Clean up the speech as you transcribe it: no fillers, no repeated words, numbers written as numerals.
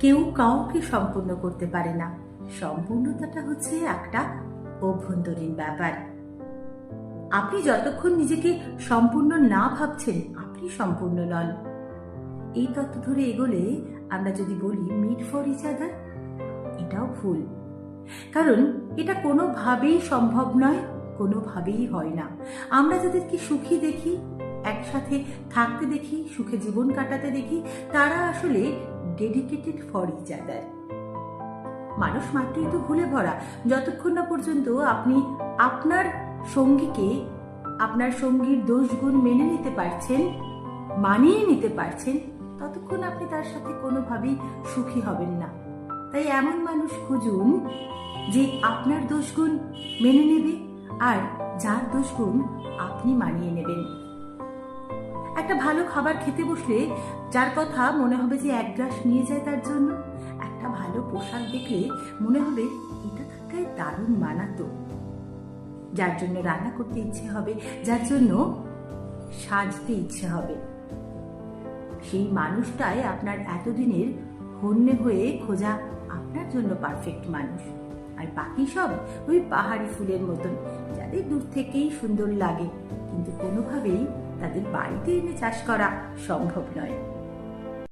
কেউ কাউকে সম্পূর্ণ করতে পারে না। সম্পূর্ণতাটা হচ্ছে একটা অভ্যন্তরীণ ব্যাপার। আপনি যতক্ষণ নিজেকে সম্পূর্ণ না ভাবছেন, আপনি সম্পূর্ণ নন। এই তত্ত্ব ধরে এগোলে আমরা যদি বলি মিট ফর ইচ আদার, এটাও ভুল। কারণ এটা কোনোভাবেই সম্ভব নয়, কোনোভাবেই হয় না। আমরা যাদেরকে সুখী দেখি, একসাথে থাকতে দেখি, সুখে জীবন কাটাতে দেখি, তারা আসলে ডেডিকেটেড ফর ইচ আদার। মানুষ মাত্রই তো ভুলে ভরা। যতক্ষণ না পর্যন্ত আপনি আপনার সঙ্গীকে, আপনার সঙ্গীর দোষগুণ মেনে নিতে পারছেন, মানিয়ে নিতে পারছেন, ততক্ষণ আপনি তার সাথে কোনোভাবেই সুখী হবেন না। তাই এমন মানুষ খুঁজুন যে আপনার দোষগুণ মেনে নেবে আর যার দোষগুণ আপনি মানিয়ে নেবেন। একটা ভালো খাবার খেতে বসলে যার কথা মনে হবে যে এক গ্লাস নিয়ে যায় তার জন্য, একটা ভালো পোশাক দেখলে মনে হবে এটা তার গায়ে দারুণ মানাতো, যার জন্য রান্না করতে ইচ্ছে হবে, যার জন্য সাজতে ইচ্ছে হবে, সেই মানুষটাই আপনার এতদিনের হন্যে হয়ে খোঁজা আপনার জন্য পারফেক্ট মানুষ। আর বাকি সব ওই পাহাড়ি ফুলের মতন, যাদের দূর থেকেই সুন্দর লাগে, কিন্তু কোনোভাবেই তাদের বাড়িতে এনে চাষ করা সম্ভব নয়।